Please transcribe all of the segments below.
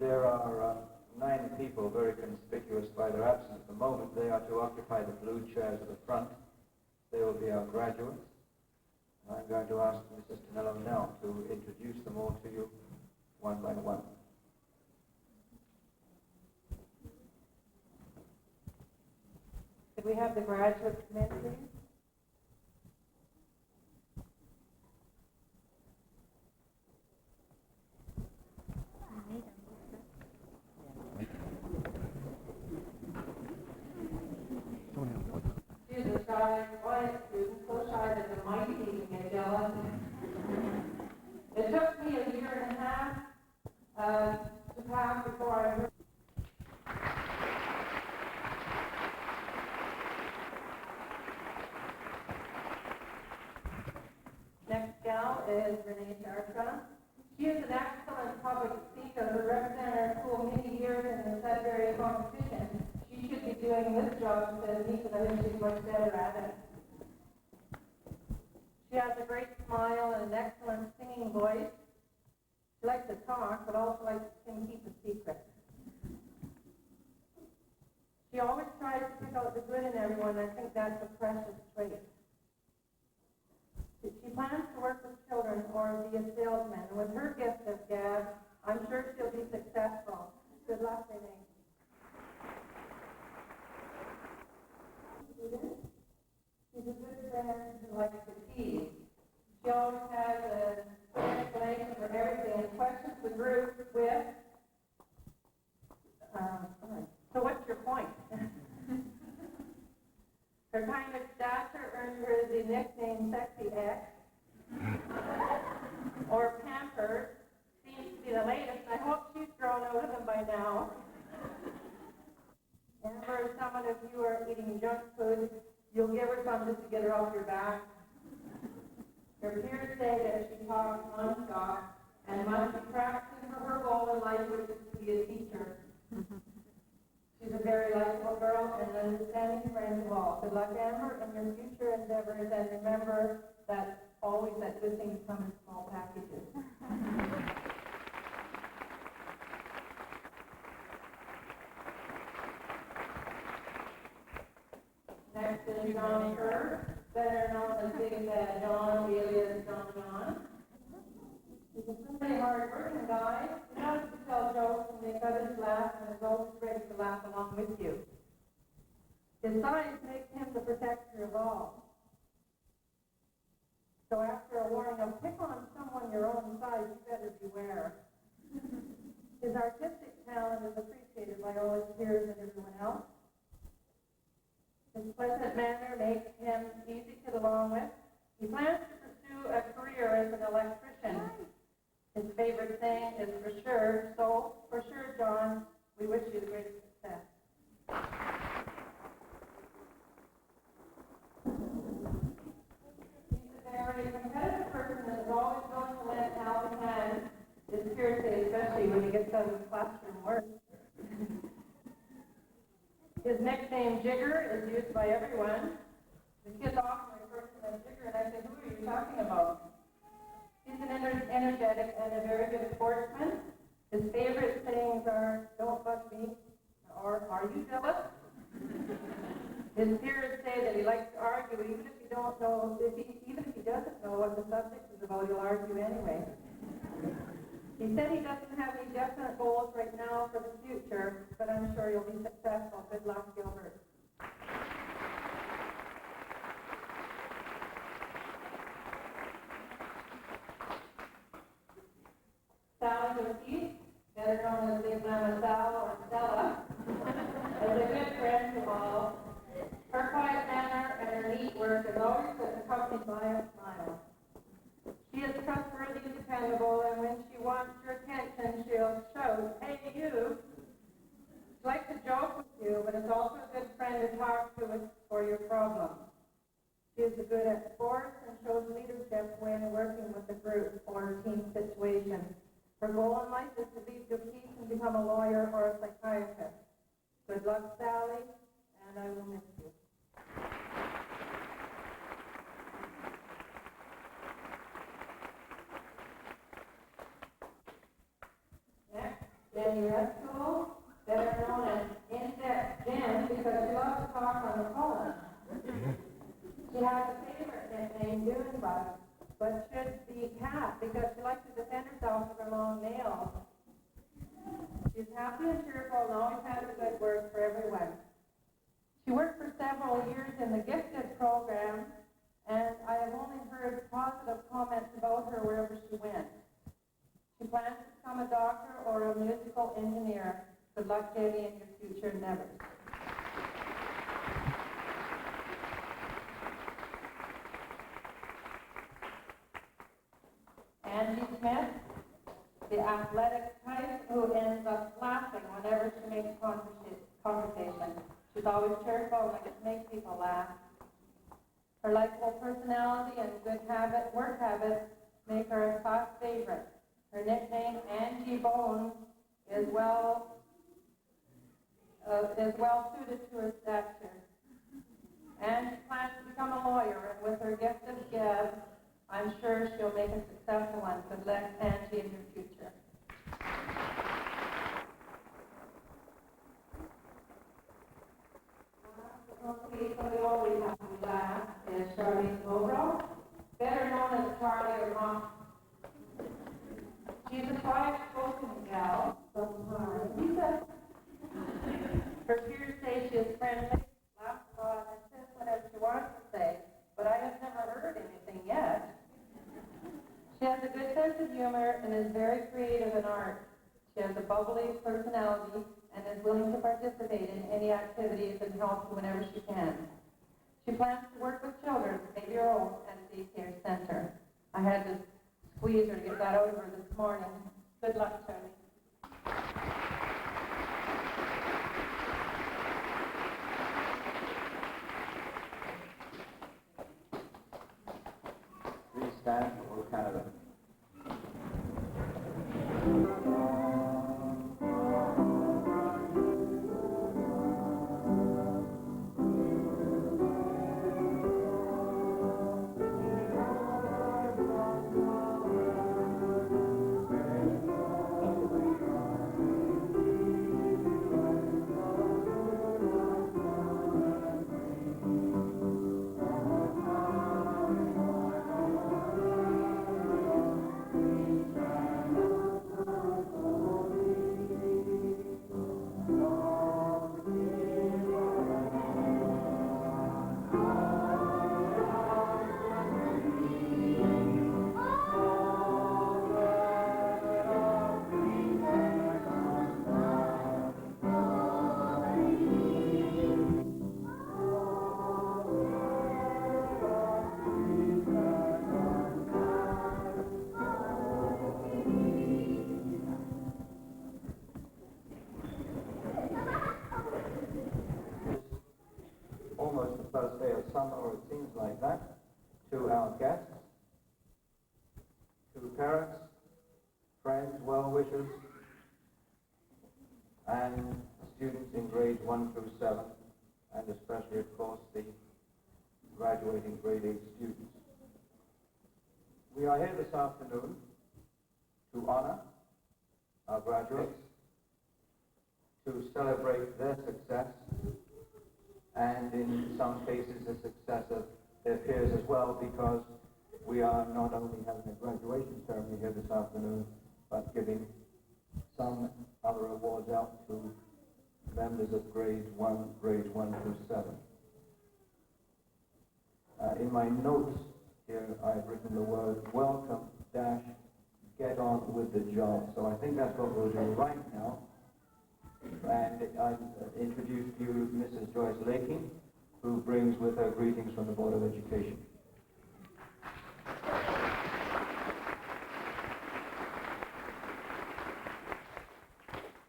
There are 9 people very conspicuous by their absence at the moment. They are to occupy the blue chairs at the front. They will be our graduates. And I'm going to ask Mrs. Tonello now to introduce them all to you one by one. Could we have the graduates come in, please? She's a shy, quiet student, so shy that the mighty even get jealous. It took me a year and a half to pass before I heard. Next gal is Renee Chartra. She is an excellent public speaker who represented our school many years in the Sudbury competition. She should be doing this job instead of me because I think she's much better at it. She has a great smile and an excellent singing voice. She likes to talk, but also likes to keep a secret. She always tries to pick out the good in everyone, and I think that's a precious trait. She plans to work with children or be a salesman, and with her gift of gab, I'm sure she'll be successful. Good luck, Renee. She's a good friend who likes to tease. She always has an explanation for everything and questions the group with, so what's your point? Her kind of stature earned her the nickname Sexy X, or Pampers, seems to be the latest. I hope she's grown out of them by now. And for someone of you are eating junk food, you'll give her some just to get her off your back. Her peers say that she talks non-stop and must be practicing for her goal in life, which is to be a teacher. She's a very likable girl and an understanding friend of all. Good luck, Amber, in your future endeavors, and remember that always that good things come in small packages. Next is John Kerr, better known as Big Bad John, alias John. He's a pretty hard-working guy. He loves to tell jokes and make others laugh, and is always ready to laugh along with you. His size makes him the protector of all. So after a warning of pick on someone your own size, you better beware. His artistic talent is appreciated by all his peers and everyone else. His pleasant manner makes him easy to get along with. He plans to pursue a career as an electrician. His favorite saying is for sure, so for sure, John, we wish you the greatest success. He's a very competitive person and is always willing to lend a helping hand. His peers say, especially when he gets out of the classroom work. His nickname, Jigger, is used by everyone. The kids often refer to him as Jigger, and I say, who are you talking about? He's an energetic and a very good sportsman. His favorite sayings are, don't bug me, or are you jealous? His peers say that he likes to argue, even if he doesn't know what the subject is about, he'll argue anyway. He said he doesn't have any definite goals right now for the future, but I'm sure you'll be successful. Good luck, Gilbert. Sally O'Keefe, better known as Big Mama Sal or Stella, is a good friend to all. Her quiet manner and her neat work is always accompanied by a smile. She is trustworthy and dependable, and when she wants your attention, she'll shout, hey, you. She likes to joke with you, but is also a good friend to talk to for your problems. She is good at sports and shows leadership when working with a group or team situation. Her goal in life is to leave your peace and become a lawyer or a psychiatrist. Good luck, Sally, and I will miss you. Next Gord Restoule, better known as Insect Jen, because she loves to talk on the phone. She has a favorite nickname, Dunebug, but should be Cat because she likes to defend herself with her long nails. She's happy and cheerful and always has a good word for everyone. She worked for several years in the Gifted program, and I have only heard positive comments about her wherever she went. She plans to become a doctor or a musical engineer. Good luck, Jenny, in your future endeavors. Angie Smith, the athletic type who ends up laughing whenever she makes conversation. She's always cheerful and likes to make people laugh. Her likable personality and good work habits make her a class favorite. Her nickname, Angie Bones, is well suited to her stature. Angie plans to become a lawyer, and with her gift of gab, I'm sure she'll make a successful one. Good luck, Angie, in your future. Okay, so we always have to laugh is Charlene Lobro, better known as Charlie or Mom. She's a quiet-spoken gal, sometimes. Her peers say she is friendly, laughs a lot, and says whatever she wants to say, but I have never heard anything yet. She has a good sense of humor and is very creative in art. She has a bubbly personality and is willing to participate in any activities and help whenever she can. She plans to work with children, maybe her own, at a daycare center. I had to squeeze her to get that out of her this morning. Good luck, Charlie. Please stand for Canada. Almost the first day of summer, or it seems like that, to our guests, to parents, friends, well-wishers, and students in grades 1 through 7, and especially, of course, the graduating grade 8 students. We are here this afternoon to honor our graduates, to celebrate their success, and in some cases the success of their peers as well, because we are not only having a graduation ceremony here this afternoon, but giving some other awards out to members of grades 1 through 7. In my notes here, I've written the word welcome - get on with the job. So I think that's what we'll do right now. And I introduce to you Mrs. Joyce Lakey, who brings with her greetings from the Board of Education.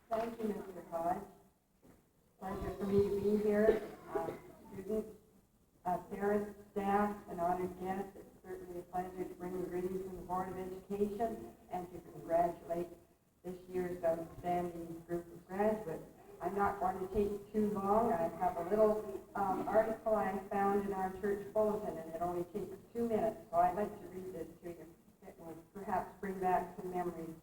Thank you, Mr. Hodge. Pleasure for me to be here. Students, parents, staff, and honored guests, it's certainly a pleasure to bring greetings from the Board of Education and to congratulate this year's outstanding group of graduates. I'm not going to take too long. I have a little article I found in our church bulletin, and it only takes 2 minutes, so I'd like to read this to you. It will perhaps bring back some memories.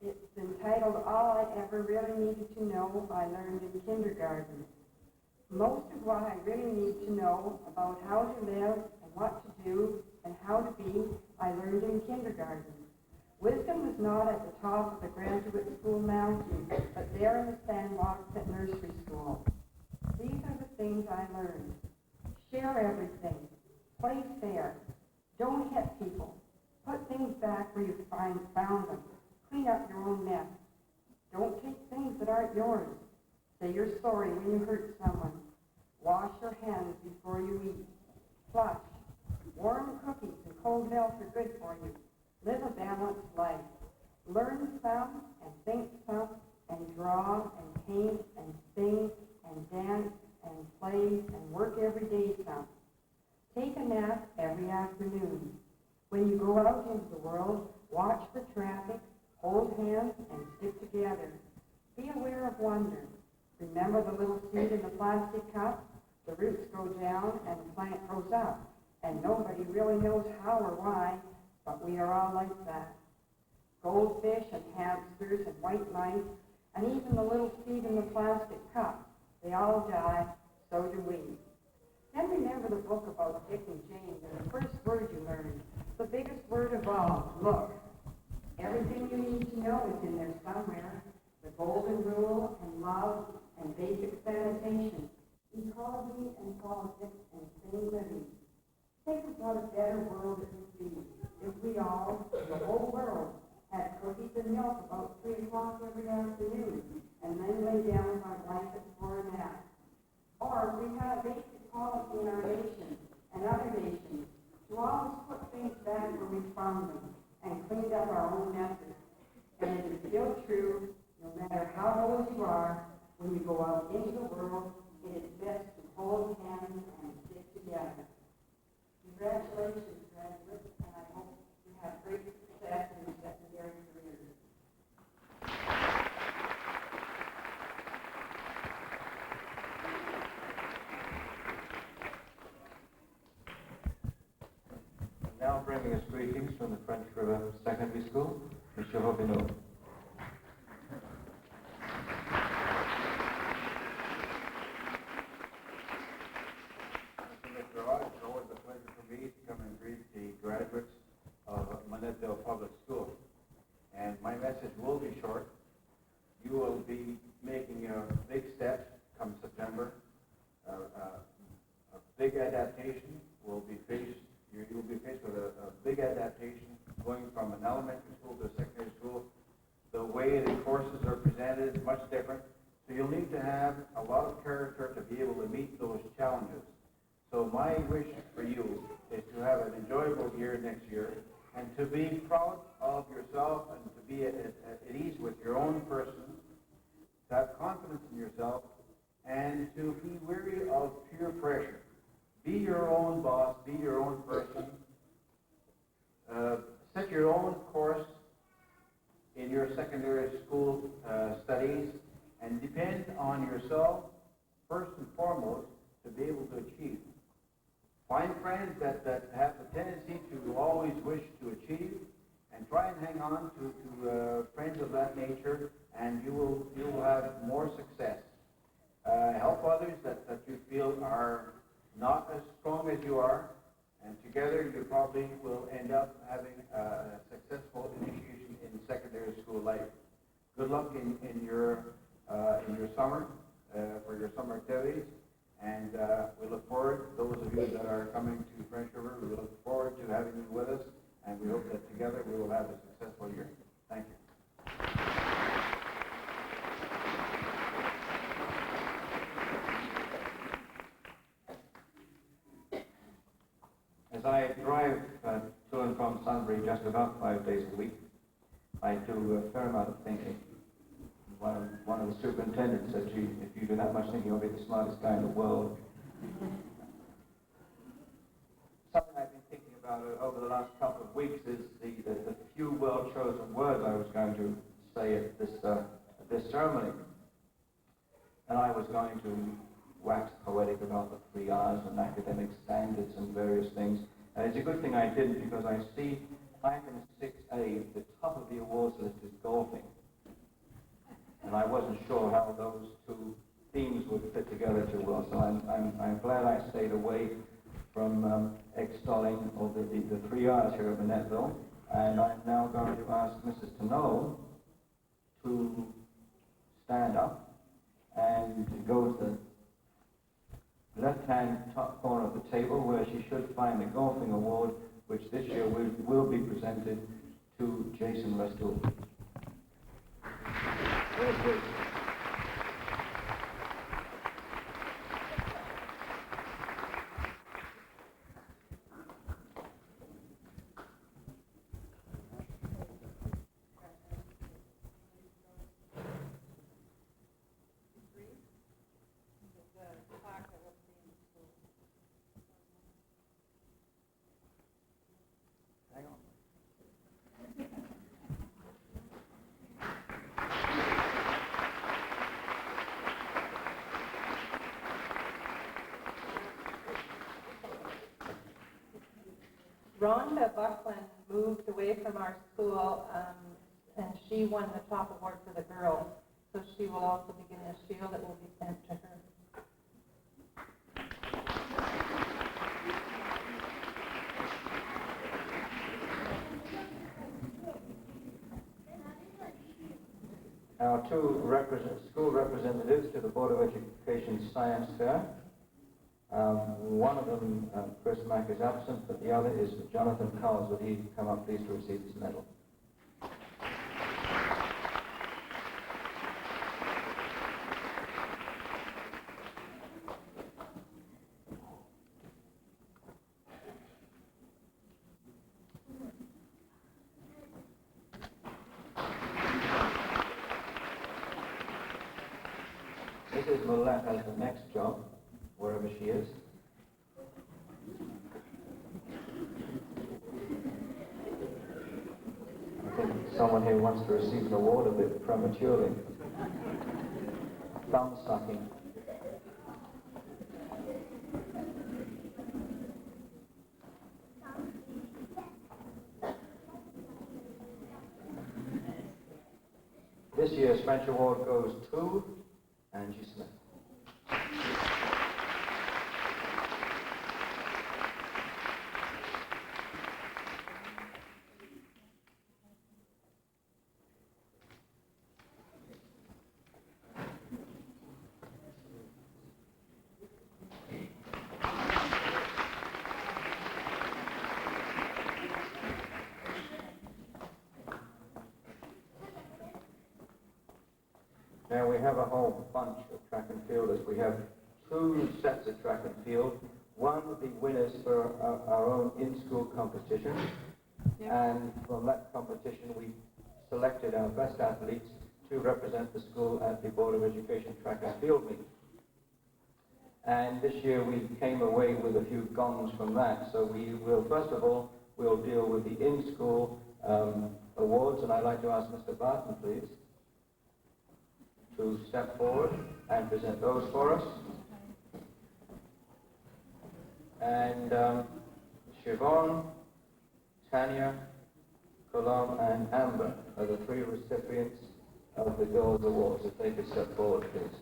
It's entitled, All I Ever Really Needed to Know I Learned in Kindergarten. Most of what I really need to know about how to live and what to do and how to be, I learned in kindergarten. Wisdom was not at the top of the graduate school mountain, but there in the sandbox at nursery school. These are the things I learned. Share everything. Play fair. Don't hit people. Put things back where you found them. Clean up your own mess. Don't take things that aren't yours. Say you're sorry when you hurt someone. Wash your hands before you eat. Flush. Warm cookies and cold milk are good for you. Live a balanced life. Learn some and think some and draw and paint and sing and dance and play and work every day some. Take a nap every afternoon. When you go out into the world, watch the traffic, hold hands and stick together. Be aware of wonder. Remember the little seed in the plastic cup? The roots go down and the plant grows up. And nobody really knows how or why, but we are all like that. Goldfish and hamsters and white mice, and even the little seed in the plastic cup, they all die, so do we. Then remember the book about Dick and Jane and the first word you learned, the biggest word of all, look. Everything you need to know is in there somewhere. The golden rule and love and basic sanitation, ecology and politics and sane living. Think of what a better world it would be if we all, the whole world, had cookies and milk about 3 o'clock every afternoon and then lay down with our blankets for a nap. Or if we had a basic policy in our nation and other nations to always put things back where we found them and cleaned up our own messes. And it is still true, no matter how old you are, when you go out into the world, it is best to hold hands and stick together. Congratulations, graduates, and I hope you have great success in your secondary careers. Now bringing us greetings from the French River Secondary School, Monsieur Robineau. It's always a pleasure for me to come and greet the graduates of Monetville Public School. And my message will be short. You will be making a big step come September. A big adaptation will be faced. You will be faced with a big adaptation going from an elementary school to a secondary school. The way the courses are presented is much different. So you'll need to have a lot of character to be able to meet those challenges. So my wish for you is to have an enjoyable year next year and to be proud of yourself and to be at ease with your own person, to have confidence in yourself, and to be weary of peer pressure. Be your own boss, be your own person, set your own course in your secondary school studies, and depend on yourself, first and foremost, to be able to achieve. Find friends that have the tendency to always wish to achieve, and try and hang on to friends of that nature, and you will have more success. Help others that you feel are not as strong as you are, and together you probably will end up having a successful initiation in secondary school life. Good luck in your summer, for your summer activities, and we look forward, those of you that are coming to French River, we look forward to having you with us, and we hope that together we will have a successful year. Thank you. As I drive to and from Sunbury just about 5 days a week, I do a fair amount of thinking. One of the superintendents said, "Gee, if you do that much thinking, you'll be the smartest guy in the world." Something I've been thinking about over the last couple of weeks is the few well-chosen words I was going to say at this ceremony. And I was going to wax poetic about the 3 R's and academic standards and various things. And it's a good thing I didn't, because I see item 6A, the top of the awards list is golfing. And I wasn't sure how those two themes would fit together too well, so I'm glad I stayed away from extolling all the three R's here at Monetville. And I'm now going to ask Mrs. Tonello to stand up and go to the left-hand top corner of the table where she should find the golfing award, which this year will be presented to Jason Restoule. Hang on. Rhonda Buckland moved away from our school, and she won the top award for the girls. So she will also be getting a shield that will be sent to her. Our two school representatives to the Board of Education Science Fair. One of them, Chris Mack, is absent, but the other is Jonathan Cowles. Would he come up, please, to receive his medal? Mrs. Millett has the next job, wherever she is. I think someone here wants to receive an award a bit prematurely. Thumb sucking. This year's French award goes to Angie Smith. Now we have a whole bunch of track and fielders. We have two sets of track and field. One of the winners for our own in-school competition. Yep. And from that competition we selected our best athletes to represent the school at the Board of Education track and field meet. And this year we came away with a few gongs from that. So we will, first of all, we'll deal with the in-school awards, and I'd like to ask Mr. Barton, please, to step forward and present those for us. And Siobhan, Tanya, Colombe, and Amber are the three recipients of the Girls Awards. If they could step forward, please.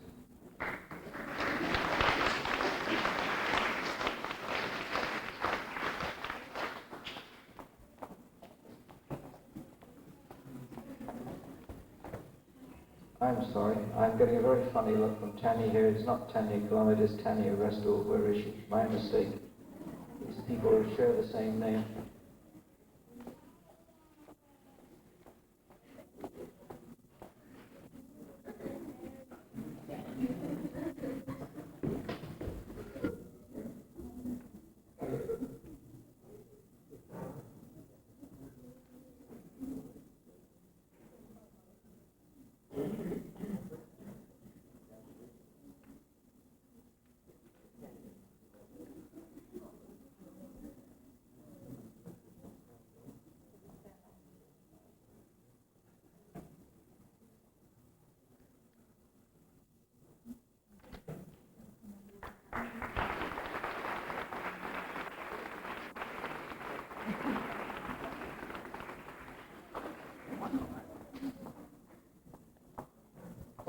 I'm sorry, I'm getting a very funny look from Tanya here. It's not Tanya Colombe, it is Tanya Restoule. Where is she? My mistake. These people share the same name.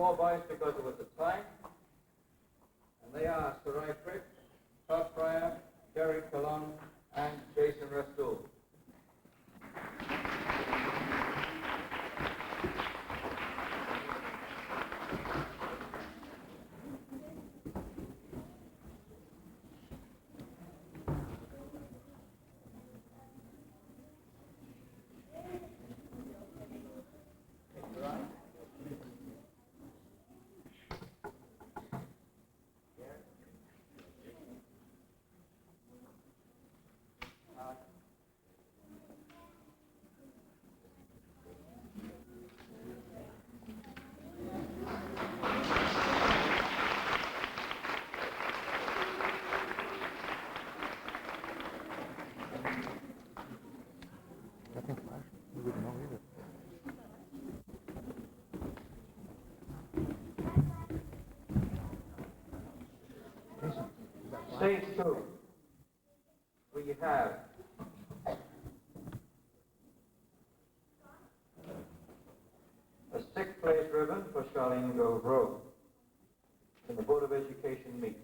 4 boys because it was the time. And they are Sarai Frick, Todd Fryer, Derek Colon, and Jason Restoule. Stage 2, we have a 6th place ribbon for Charlene Grove Road in the Board of Education meet.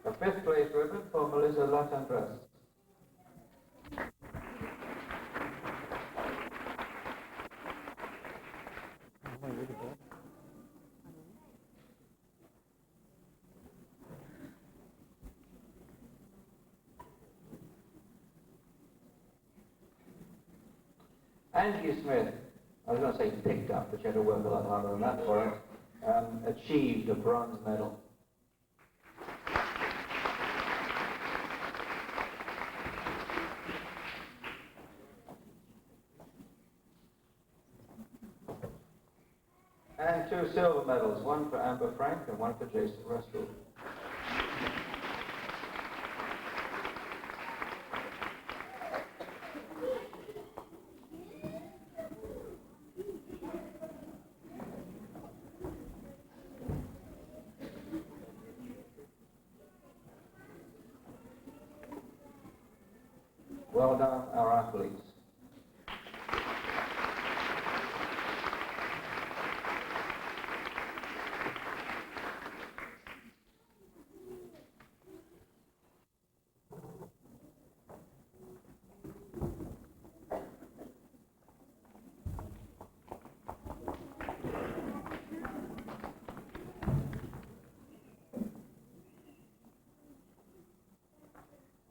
A 5th place ribbon for Melissa Latendress. Angie Smith, I was going to say picked up, but she had to work a lot harder than that for it, achieved a bronze medal. And 2 silver medals, one for Amber Frank and one for Jason Restoule. Well done, our athletes.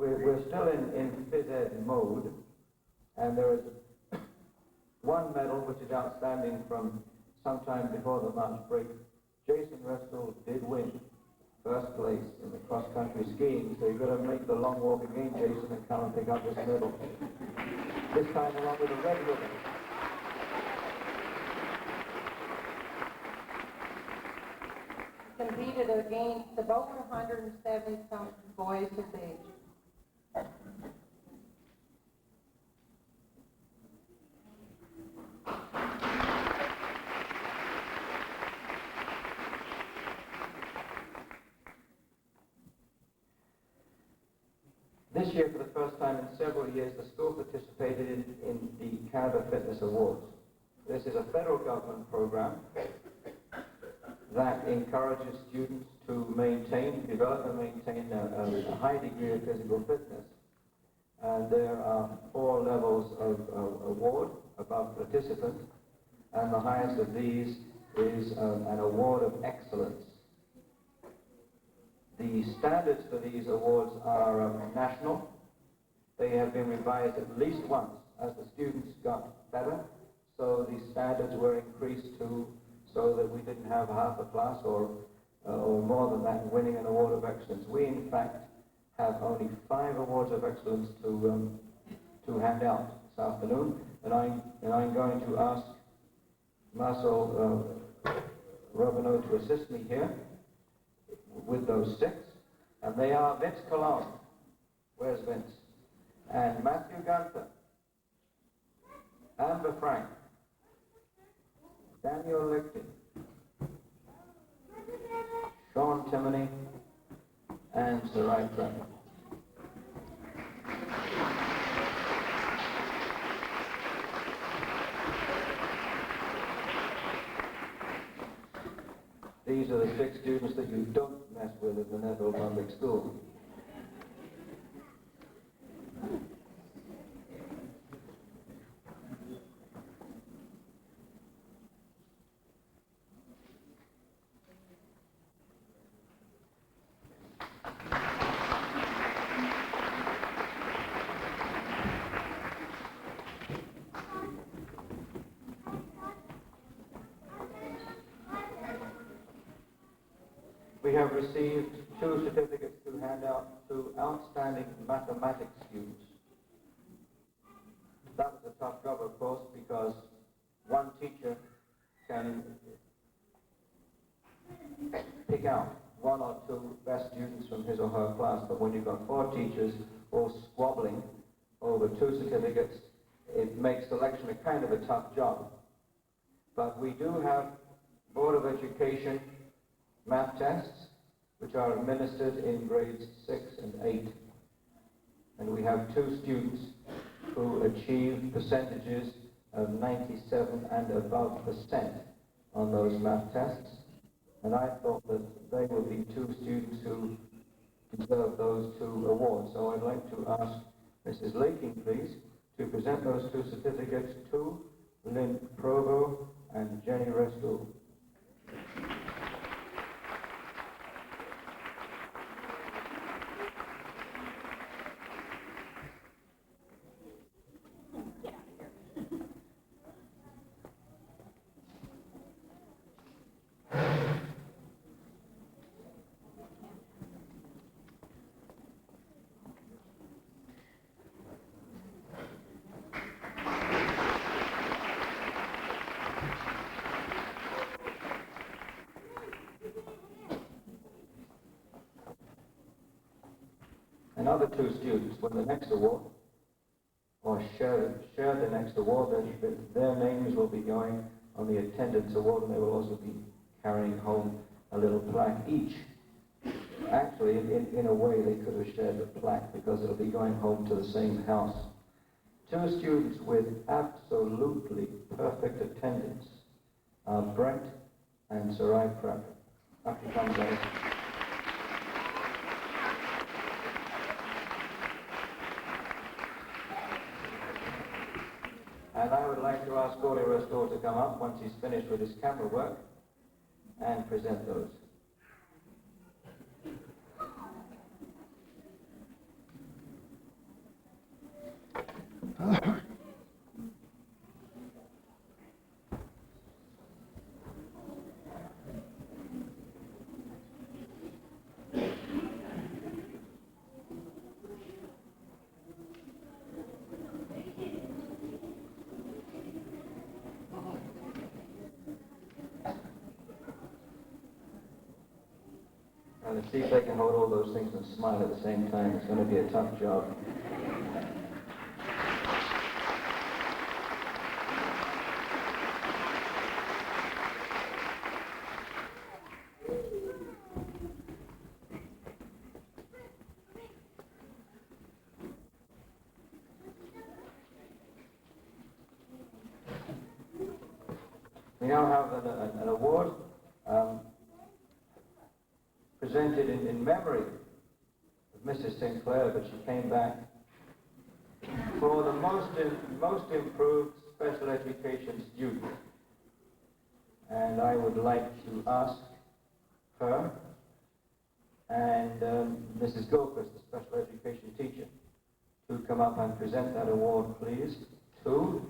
We're still in phys ed mode, and there is one medal which is outstanding from sometime before the March break. Jason Restoule did win 1st place in the cross-country skiing, so you've got to make the long walk again, Jason, and come and pick up this medal. This time along with a red ribbon. Competed against about 170 boys his age. This year, for the first time in several years, the school participated in the Canada Fitness Awards. This is a federal government program that encourages students to develop and maintain a high degree of physical fitness. And there are 4 levels of award above participant, and the highest of these is an award of excellence. The standards for these awards are national. They have been revised at least once as the students got better, so the standards were increased so that we didn't have half a class or more than that winning an award of excellence. We, in fact, have only 5 awards of excellence to hand out this afternoon, and I'm going to ask Marcel Robinot to assist me here with those 6, and they are Vince Colon, where's Vince, and Matthew Gunther, Amber Frank, Daniel Lichten, Sean Timoney, and Sarai Pratt. These are the 6 students that you don't mess with at the Monetville Public School. We have received 2 certificates to hand out to outstanding mathematics students. That was a tough job, of course, because one teacher can pick out 1 or 2 best students from his or her class, but when you've got 4 teachers all squabbling over 2 certificates, it makes selection a kind of a tough job. But we do have Board of Education math tests, which are administered in grades 6 and 8. And we have 2 students who achieve percentages of 97 and above % on those math tests. And I thought that they would be 2 students who deserve those 2 awards. So I'd like to ask Mrs. Laking, please, to present those 2 certificates to Lynn Provo and Jenny Restoule. Another 2 students win the next award, or share the next award. Their names will be going on the attendance award, and they will also be carrying home a little plaque each. Actually, in a way, they could have shared the plaque because it'll be going home to the same house. 2 students with absolutely perfect attendance are Brent and Sarai Pratt. Up you come, guys. And I would like to ask Gord Restoule to come up once he's finished with his camera work and present those. And see if they can hold all those things and smile at the same time. It's going to be a tough job. We now have an award presented in memory of Mrs. Sinclair, but she came back for the most improved special education student. And I would like to ask her and Mrs. Gilchrist, the special education teacher, to come up and present that award, please, to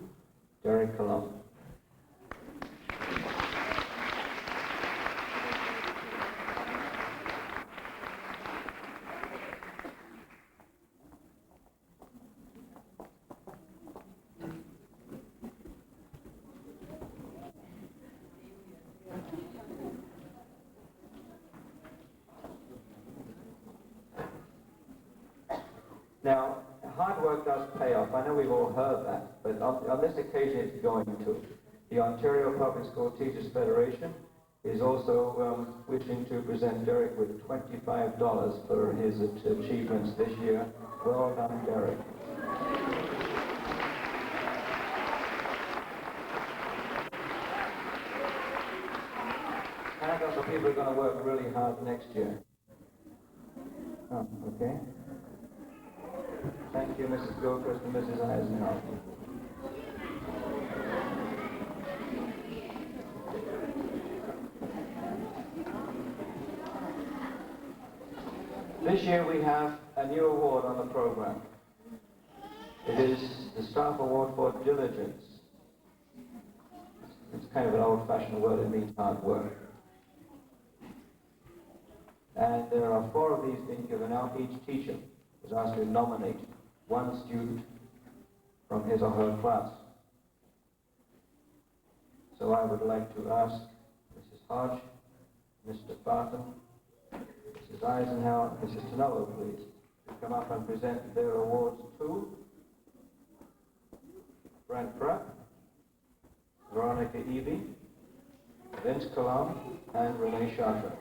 Derek Colombo. Now, hard work does pay off. I know we've all heard that, but on this occasion it's going to. The Ontario Public School Teachers Federation is also wishing to present Derek with $25 for his achievements this year. Well done, Derek. And other people are going to work really hard next year. Oh, okay. Thank you, Mrs. Gilchrist and Mrs. Eisenhower. This year we have a new award on the program. It is the Staff Award for Diligence. It's kind of an old-fashioned word, it means hard work. And there are 4 of these being given out. Each teacher is asked to nominate one student from his or her class. So I would like to ask Mrs. Hodge, Mr. Barton, Mrs. Eisenhower, Mrs. Tonello, please, to come up and present their awards to Brent Pratt, Veronica Evie, Vince Colon, and Renee Charter.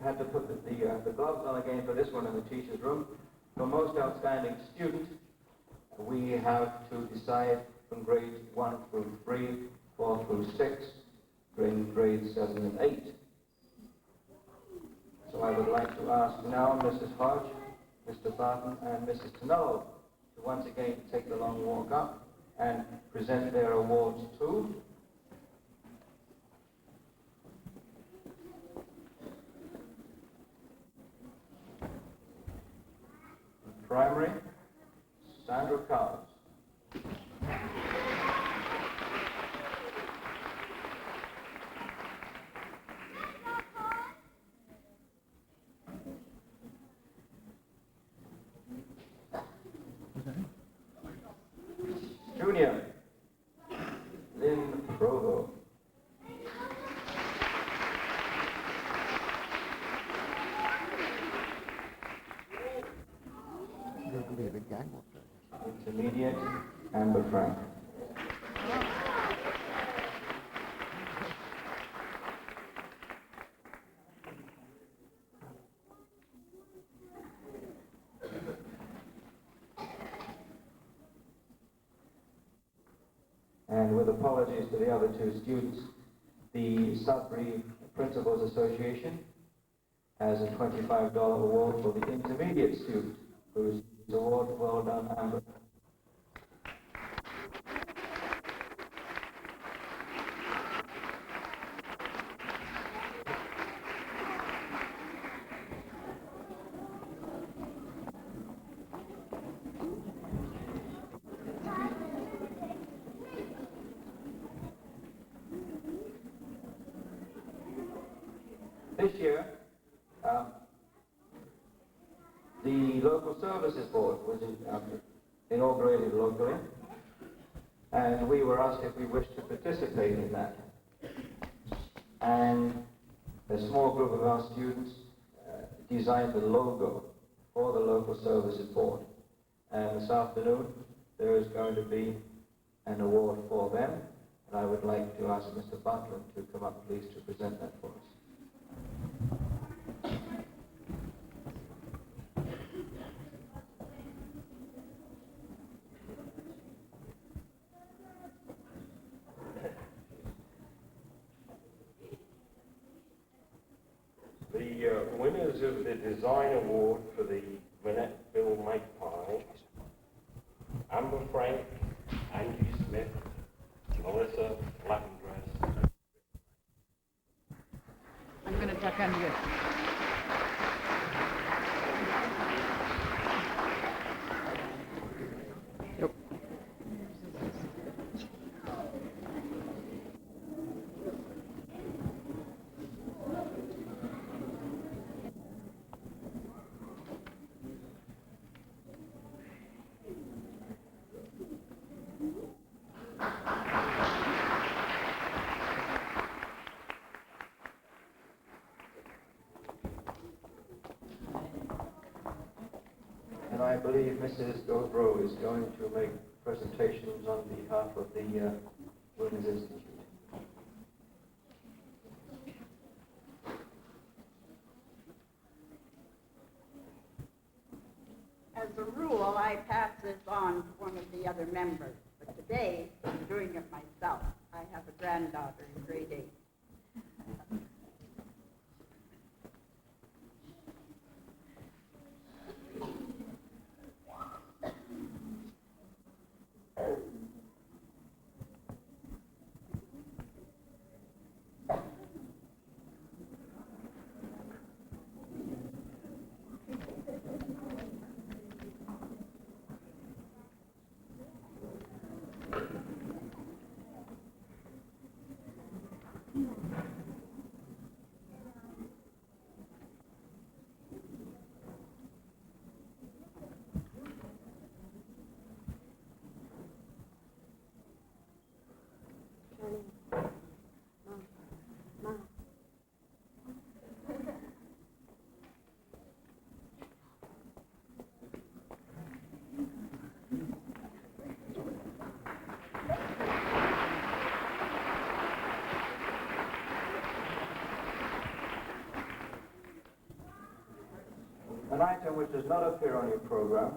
Had to put the gloves on again for this one in the teacher's room. For most outstanding student, we have to decide from grades 1 through 3, 4 through 6, grades 7 and 8. So I would like to ask now Mrs. Hodge, Mr. Barton, and Mrs. Tonello to once again take the long walk up and present their awards to primary, Sandra Cowles. Junior, Lynn Provo. Intermediate, Amber Frank. And with apologies to the other 2 students, the Sudbury Principals Association has a $25 award for the intermediate student, whose award. Well done, Amber. This year, the Local Services Board was inaugurated locally, and we were asked if we wished to participate in that. And a small group of our students designed the logo for the Local Services Board. And this afternoon, there is going to be an award for them, and I would like to ask Mr. Butler to come up, please, to present that for us. winners of the Design Award for the Monetville Magpie: Amber Frank, Angie Smith, Melissa Latin Dress. I'm going to duck under you. Yep. And I believe Mrs. Gord Restoule is going to make presentations on behalf of the Women's Institute. As a rule, I pass this on to one of the other members, but today I'm doing it myself. I have a granddaughter in grade 8. An item which does not appear on your program.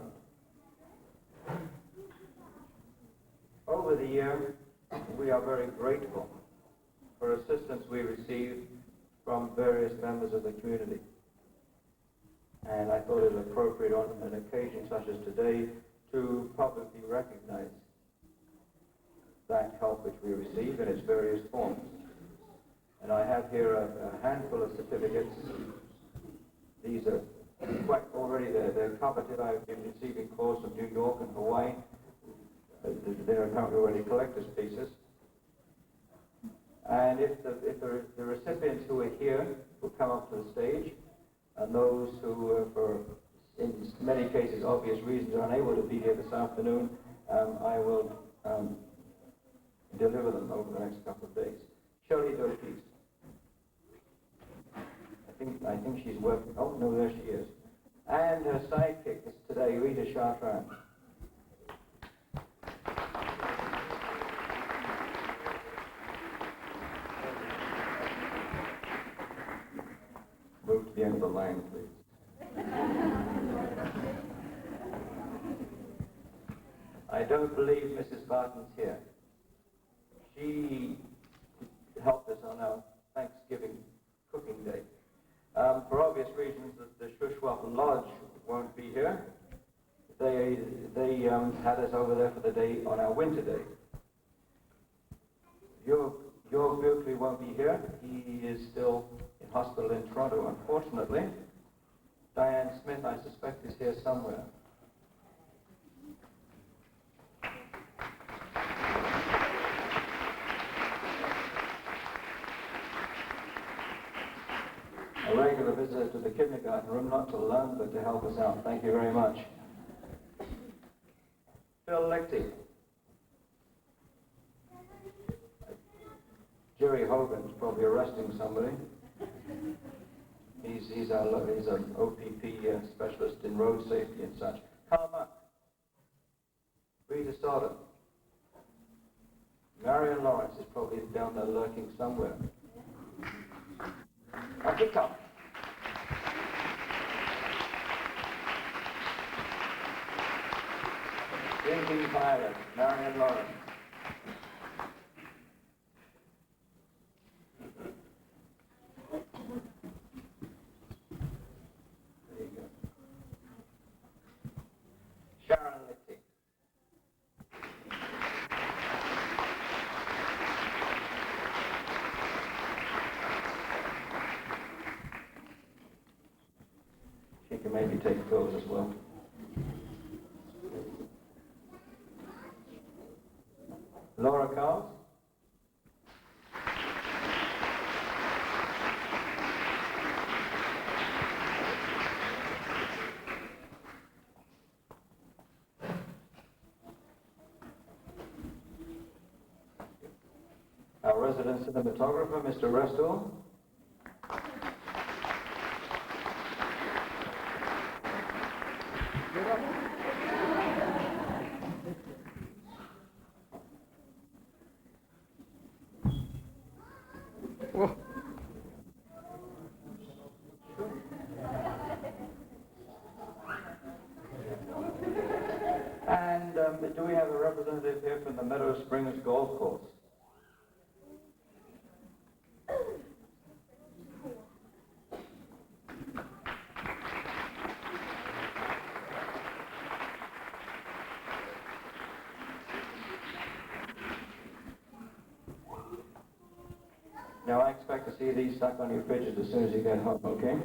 Over the year, we are very grateful for assistance we receive from various members of the community. And I thought it appropriate on an occasion such as today to publicly recognize that help which we receive in its various forms. And I have here a handful of certificates. These are quite already, they're coveted. I've been receiving calls from New York and Hawaii. They're apparently already collector's pieces. And if the recipients who are here will come up to the stage, and those who, for in many cases obvious reasons, are unable to be here this afternoon, I will deliver them over the next couple of days. Shirley Doties. I think she's working. Oh, no, there she is. And her sidekick is today, Rita Chartrand. Move to the end of the line, please. I don't believe Mrs. Barton's here. She helped us on our Thanksgiving cooking day. For obvious reasons, the Shuswap Lodge won't be here. They had us over there for the day on our winter day. Your Berkeley won't be here. He is still in hospital in Toronto, unfortunately. Diane Smith, I suspect, is here somewhere. A regular visitor to the kindergarten room, not to learn, but to help us out. Thank you very much. Phil Lichty. Jerry Hogan's probably arresting somebody. He's an OPP specialist in road safety and such. Carl Muck. Rita Sauter. Marion Lawrence is probably down there lurking somewhere. Akiko. Drinking Violet, Marion Lawrence. maybe take those as well. Laura Carls. Our resident cinematographer, Mr. Restoule. And do we have a representative here from the Meadow Springs Golf Course? Now, I expect to see these stuck on your fridges as soon as you get home, okay?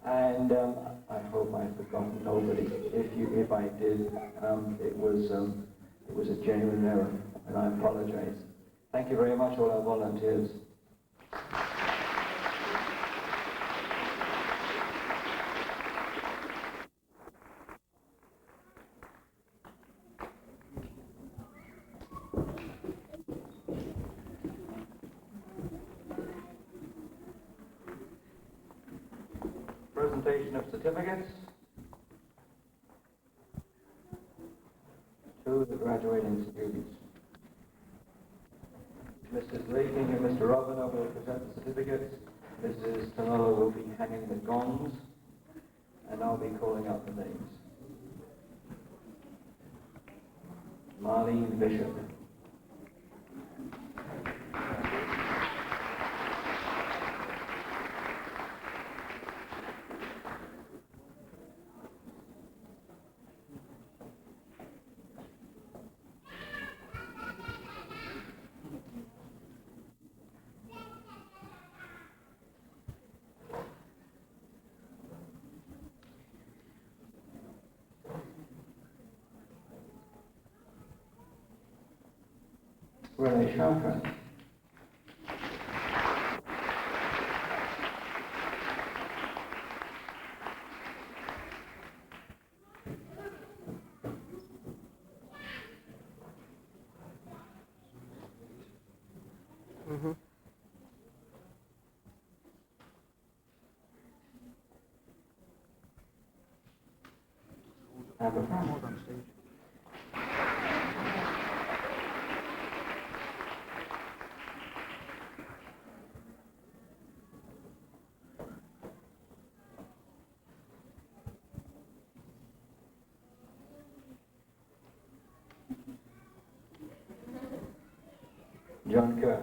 And I hope I've forgotten nobody. If I did, it was a genuine error, and I apologize. Thank you very much, all our volunteers. Presentation of certificates to the graduating students. Mrs. Leaking and Mr. Robiner will present the certificates. Mrs. Tanolo will be hanging the gongs, and I'll be calling out the names. Marlene Bishop. Renee Chakra. Amber Brown. John Kerr.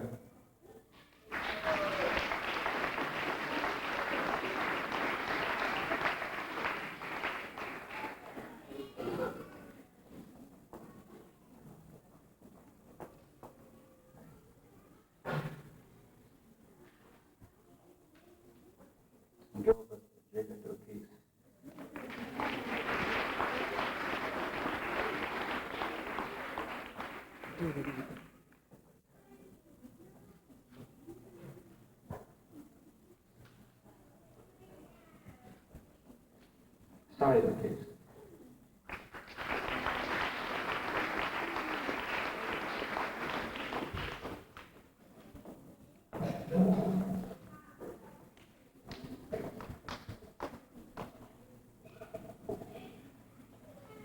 Gilbert Jacob O'Keefe. Side O'Keefe.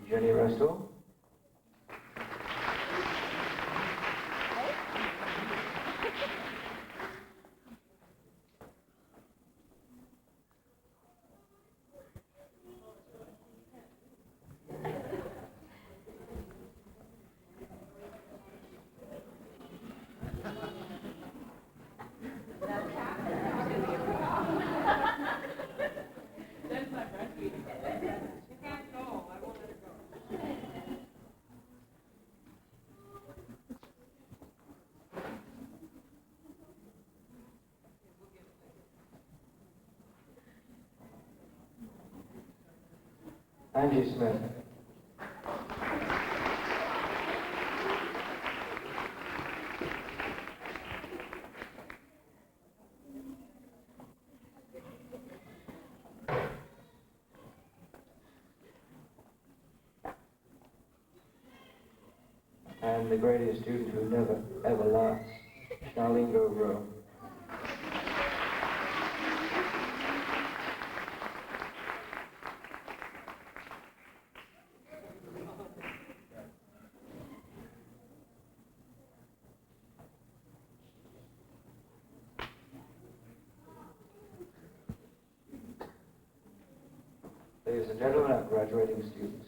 Jenny Restoule. Angie Smith. And the greatest student who never, ever laughs, Charlene Rowe. Ladies and gentlemen, our graduating students.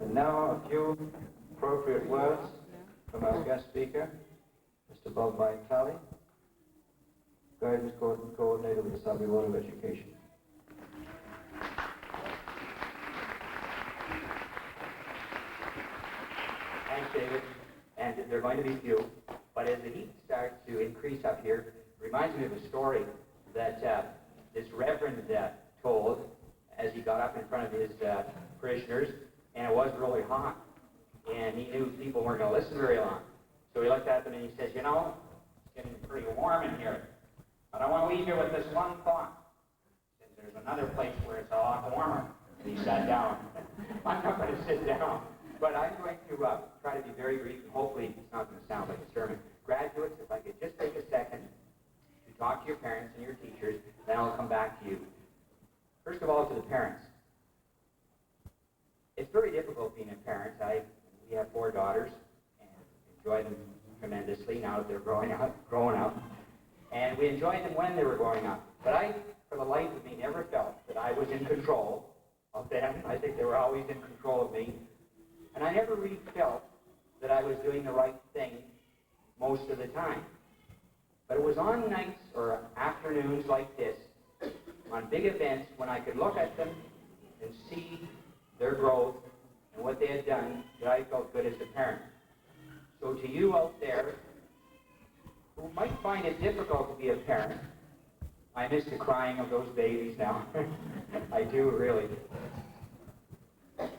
And now a few appropriate words from our guest speaker, Mr. Bob Vitale, Guidance Coordinator of the Sudbury Board of Education. Thanks, David. And there are going to be few, but as the heat starts to increase up here, it reminds me of a story that this reverend told as he got up in front of his parishioners, and it was really hot, and he knew people weren't going to listen very long. So he looked at them and he says, you know, it's getting pretty warm in here, but I want to leave you with this one thought. He says, there's another place where it's a lot warmer. And he sat down. I'm not going to sit down. But I'm going to try to be very brief, and hopefully it's not going to sound like a sermon. Graduates, if I could just take a second to talk to your parents and your teachers, then I'll come back to you. First of all, to the parents. It's very difficult being a parent. We have 4 daughters, and enjoy them tremendously now that they're growing up. And we enjoyed them when they were growing up. But I, for the life of me, never felt that I was in control of them. I think they were always in control of me. And I never really felt that I was doing the right thing most of the time. But it was on nights or afternoons like this, on big events, when I could look at them and see their growth and what they had done, that I felt good as a parent. So to you out there who might find it difficult to be a parent, I miss the crying of those babies now. I do, really.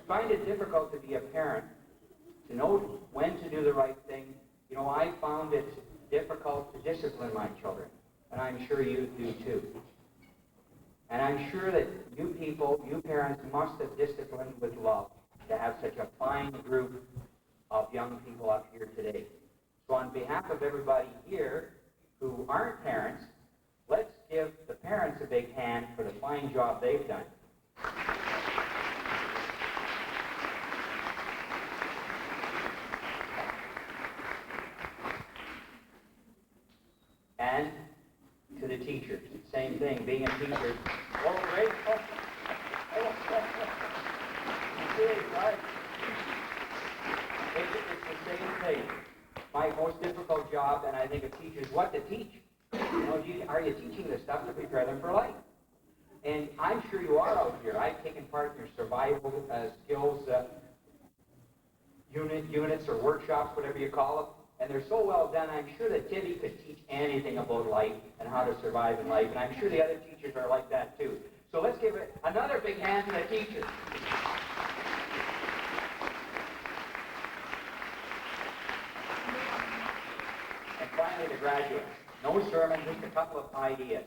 Find it difficult to be a parent, to know when to do the right thing. You know, I found it difficult to discipline my children, and I'm sure you do too. And I'm sure that you people, you parents, must have disciplined with love to have such a fine group of young people up here today. So on behalf of everybody here who aren't parents, let's give the parents a big hand for the fine job they've done. And to the teachers, same thing, being a teacher. Oh, great. Right? It's the same thing. My most difficult job, and I think of teachers, what to teach. You know, are you teaching the stuff to prepare them for life? And I'm sure you are out here. I've taken part in your survival skills units or workshops, whatever you call them. And they're so well done, I'm sure that Tibby could teach anything about life and how to survive in life. And I'm sure the other teachers are like that too. So let's give it another big hand to the teachers. And finally, the graduates. No sermon, just a couple of ideas.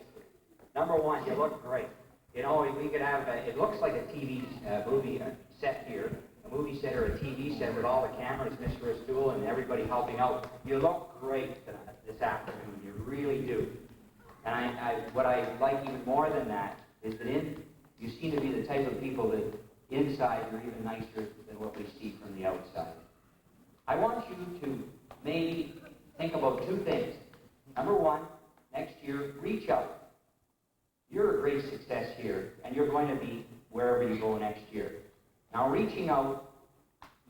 Number one, you look great. You know, we could have, it looks like a TV movie set here. A movie set or a TV set with all the cameras, Mr. Restoule, and everybody helping out. You look great this afternoon. You really do. And what I like even more than that is that you seem to be the type of people that inside you're even nicer than what we see from the outside. I want you to maybe think about 2 things. Number one, next year, reach out. you're a great success here, and you're going to be wherever you go next year. Now, reaching out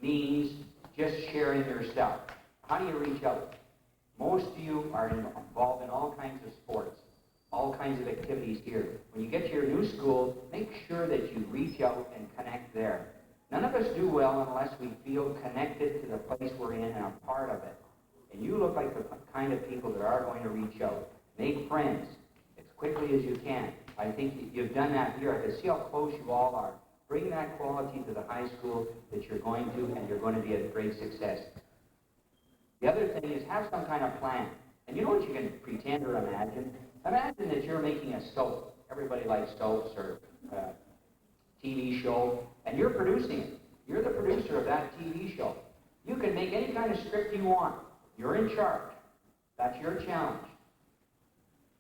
means just sharing your stuff. How do you reach out? Most of you are involved in all kinds of sports, all kinds of activities here. When you get to your new school, make sure that you reach out and connect there. None of us do well unless we feel connected to the place we're in and a part of it. And you look like the kind of people that are going to reach out. Make friends as quickly as you can. I think you've done that here. I can see how close you all are. Bring that quality to the high school that you're going to, and you're going to be a great success. The other thing is have some kind of plan. And you know what you can pretend or imagine? Imagine that you're making a soap. Everybody likes soaps or TV show, and you're producing it. You're the producer of that TV show. You can make any kind of script you want. You're in charge. That's your challenge.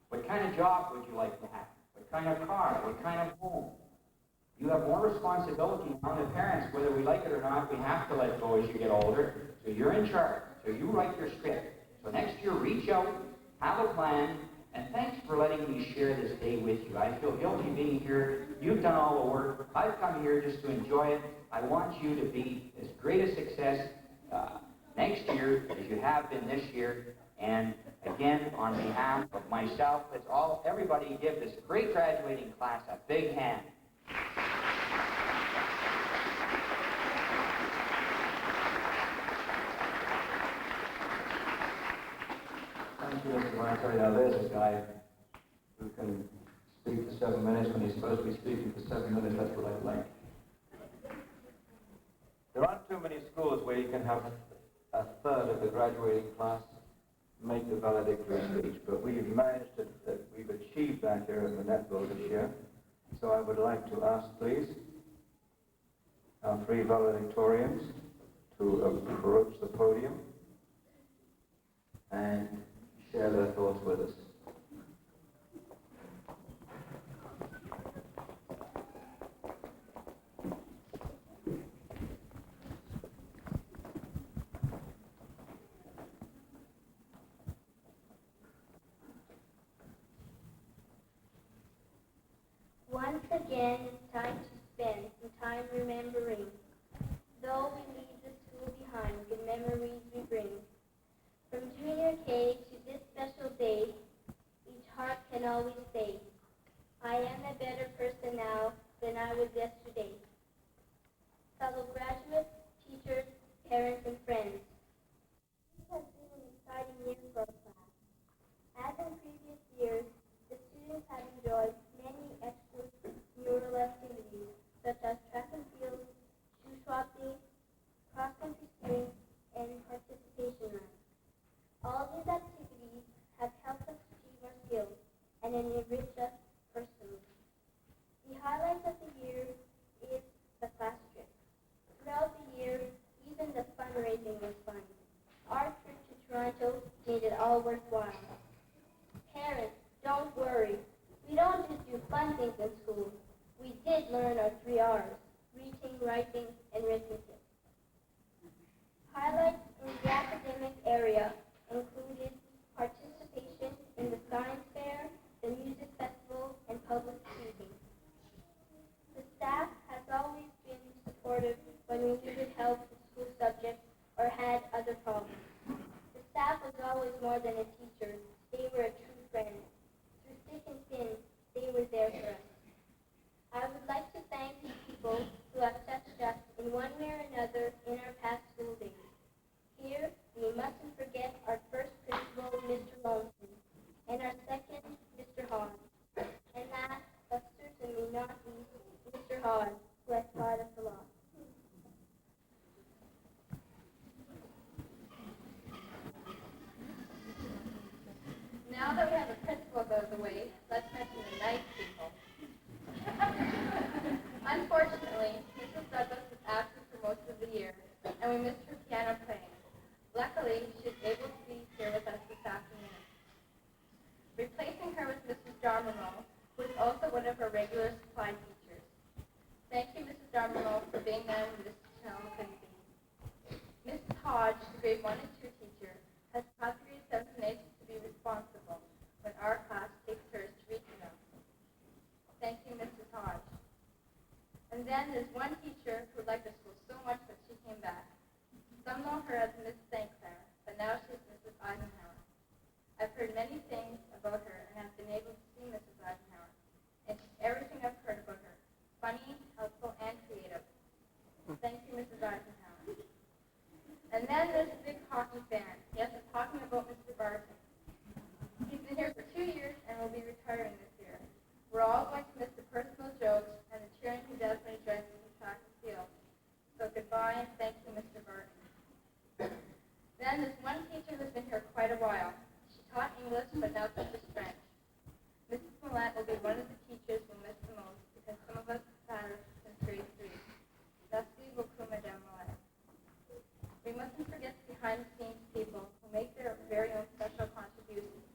What kind of job would you like to have? What kind of car? What kind of home? You have more responsibility on the parents, whether we like it or not. We have to let go as you get older. So you're in charge. So you write your script. So next year, reach out, have a plan, and thanks for letting me share this day with you. I feel guilty being here. You've done all the work. I've come here just to enjoy it. I want you to be as great a success next year as you have been this year. And again, on behalf of myself, everybody give this great graduating class a big hand. Thank you, Mr. Monetville. Now, there's a guy who can speak for 7 minutes when he's supposed to be speaking for 7 minutes. That's what I like. There aren't too many schools where you can have a third of the graduating class make the valedictory speech, but we've managed we've achieved that here at Monetville this year. So I would like to ask, please, our three valedictorians to approach the podium and share their thoughts with us. Once again, it's time to spend some time remembering. Though we leave the school behind, good memories we bring. From junior K to this special day, each heart can always say, I am a better person now than I was yesterday. Fellow graduates, teachers, parents, and friends, this has been an exciting year for our class. As in previous years, the students have enjoyed many extramural activities, such as track and field, shoe swapping, cross-country skiing, and participation runs. All these activities have helped us achieve our skills and enrich us personally. The highlight of the year is the class trip. Throughout the year, even the fundraising was fun. Our trip to Toronto made it all worthwhile. Parents, don't worry. We don't just do fun things in school. We did learn our 3 R's, reading, writing, and arithmetic. Highlights in the academic area included participation in the science fair, the music festival, and public speaking. The staff has always been supportive when we needed help with school subjects or had other problems. The staff was always more than a teacher. They were a true friend. Through thick and thin, they were there for us. I would like to thank the people who have touched us in one way or another in our past school days. Here, we mustn't forget our first principal, Mr. Lonesome, and our second, Mr. Hawes. And last, but certainly not least, Mr. Hawes, who has taught us a lot. Now that we have the principals out of the way, let's mention the nice people. Unfortunately, Mrs. Douglas was absent for most of the year, and we missed her piano playing. Luckily, she is able to be here with us this afternoon. Replacing her was Mrs. Darmero, who is also one of our regular supply teachers. Thank you, Mrs. Darmero, for being there when Mrs. Chanel couldn't be. Mrs. Hodge, the grade 1 and 2 teacher, has taught grade 7 and 8 to be responsible when our class takes hers to reach them. then there's one teacher who liked the school so much that she came back. Some know her as Miss St. Clair, but now she's Mrs. Eisenhower. I've heard many things about her and have been able to see Mrs. Eisenhower. And she's everything I've heard about her. Funny, helpful, and creative. Thank you, Mrs. Eisenhower. And then there's the big hockey fan. Yes, I'm talking about Mr. Barton. He's been here for 2 years and will be retiring this year. We're all going to miss the personal jokes and the cheering he does when he joins us in track and field. So goodbye and thank you, Mr. Barton. Then there's one teacher who's been here quite a while. She taught English, but now teaches French. Mrs. Millette will be one of the teachers we'll miss the most because some of us have had her since grade 3. Merci beaucoup, Madame Millette. We mustn't forget the behind-the-scenes people who make their very own special contributions.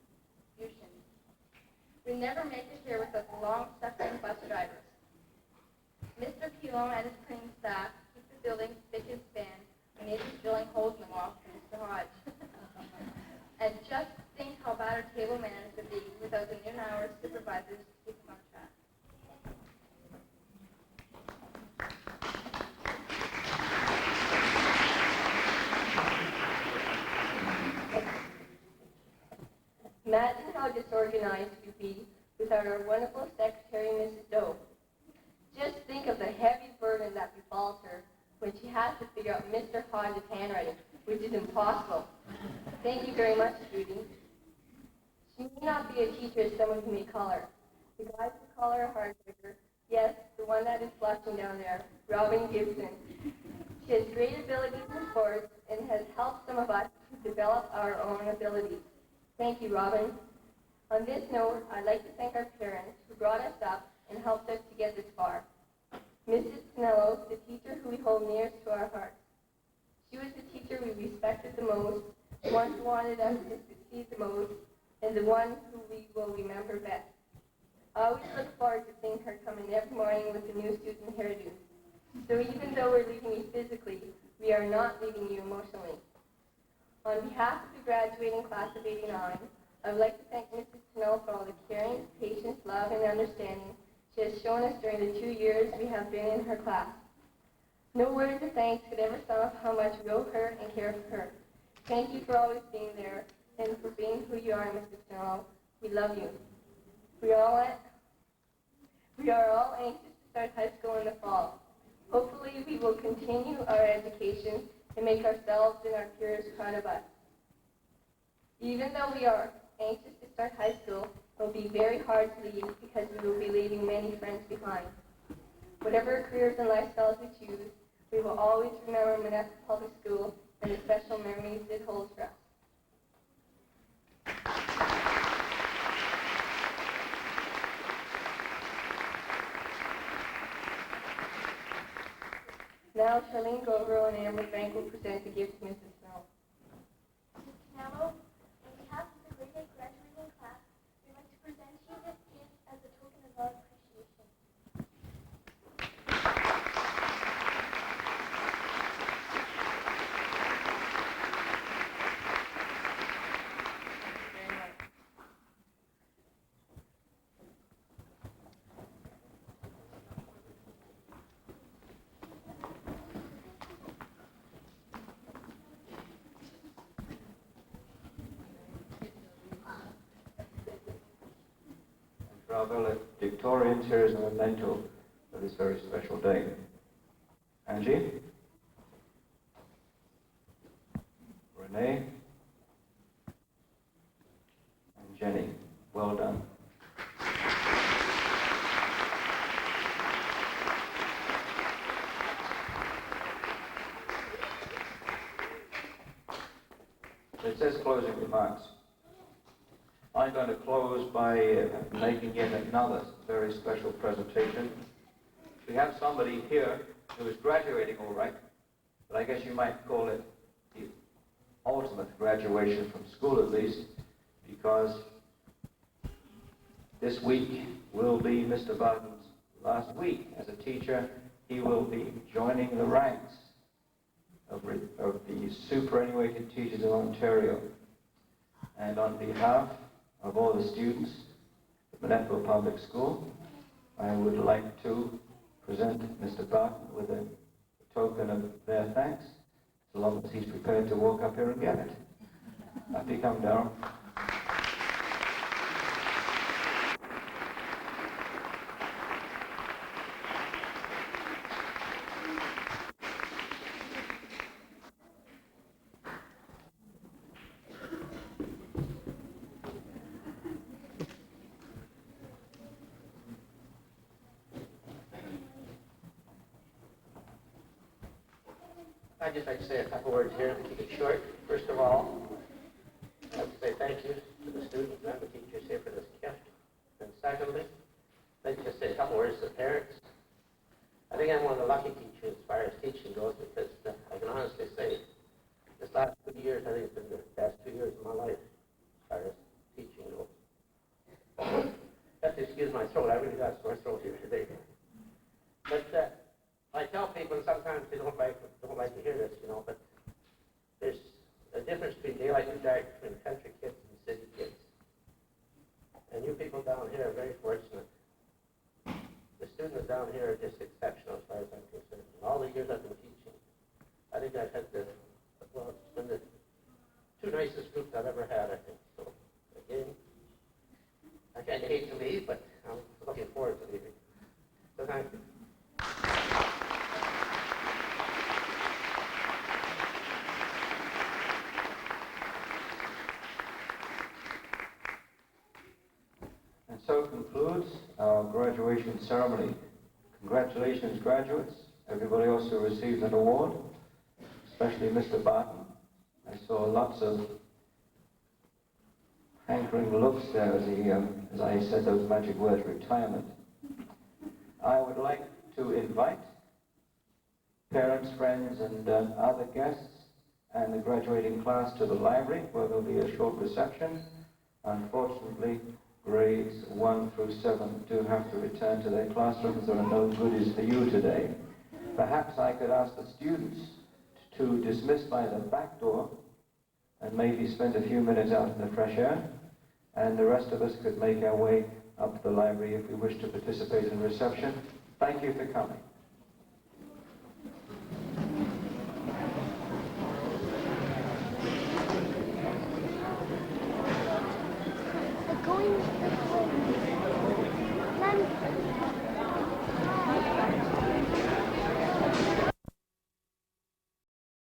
We never make it here without the long-suffering bus drivers. Mr. Pilon and his cleaning staff keep the building spick and span when it is drilling holes in the wall for Mr. Hodge. And just think how bad our table manners would be without the noon-hour supervisors to keep them on track. Imagine how disorganized we'd be without our wonderful secretary, Mrs. Doe. Just think of the heavy burden that befalls her when she has to figure out Mr. Hodge's handwriting, which is impossible. Thank you very much, Judy. She may not be a teacher as some of you may call her. The guys who call her a hardworker, yes, the one that is flushing down there, Robin Gibson. She has great abilities in sports and has helped some of us to develop our own abilities. Thank you, Robin. On this note, I'd like to thank our parents who brought us up and helped us to get this far. Mrs. Pinello, the teacher who we hold nearest to our hearts. She was the teacher we respected the most, the one who wanted us to succeed the most, and the one who we will remember best. I always look forward to seeing her come in every morning with a new student hairdo. So even though we're leaving you physically, we are not leaving you emotionally. On behalf of the graduating class of '89, I would like to thank Mrs. Pinello for all the caring, patience, love, and understanding she has shown us during the 2 years we have been in her class. No words of thanks could ever sum up how much we owe her and care for her. Thank you for always being there and for being who you are, Mrs. Pinello. We love you. We are all anxious to start high school in the fall. Hopefully we will continue our education and make ourselves and our peers proud of us. Even though we are anxious to start high school, it will be very hard to leave because we will be leaving many friends behind. Whatever careers and lifestyles we choose, we will always remember Monetville Public School and the special memories it holds for us. Now, Charlene Gogro and Amber Frank will present the gift to Mrs. Snow. Mrs. Pinello, on behalf of the grade 8 graduating class, we'd like to present you this gift as a token of our appreciation. Our Victorians here as a memento of this very special day. Angie? Renee? And Jenny. Well done. It says closing remarks. I'm going to close by making yet another very special presentation. We have somebody here who is graduating all right, but I guess you might call it the ultimate graduation from school at least, because this week will be Mr. Barton's last week as a teacher. He will be joining the ranks of the superannuated teachers of Ontario. And on behalf of all the students at Monetville Public School, I would like to present Mr. Barton with a token of their thanks, so long as he's prepared to walk up here and get it. Up you come, Darrell. I'd just like to say a couple words here to keep it short. First of all, I'd like to say thank you to the students and the teachers here for this gift. And secondly, I'd like to just say a couple words to the parents. I think I'm one of the lucky teachers as far as teaching goes, because I can honestly say this last 2 years, I think it's been the best 2 years of my life as far as teaching goes. You have to excuse my throat. I really got a sore throat here today. But I tell people, and sometimes they don't like to hear this, but there's a difference between daylight and dark between country kids and city kids. And you people down here are very fortunate. The students down here are just exceptional as far as I'm concerned. In all the years I've been teaching, I think I've had it's been the two nicest groups I've ever had, I think. So, again, I kind of hate to leave, but I'm looking forward to leaving. So thank you. And so concludes our graduation ceremony. Congratulations, graduates, everybody else who received an award, especially Mr. Barton. I saw lots of hankering looks there as I said those magic words, retirement. I would like to invite parents, friends, and other guests and the graduating class to the library, where there'll be a short reception. Unfortunately, grades 1 through 7 do have to return to their classrooms. There are no goodies for you today. Perhaps I could ask the students to dismiss by the back door and maybe spend a few minutes out in the fresh air, and the rest of us could make our way up to the library if we wish to participate in reception. Thank you for coming.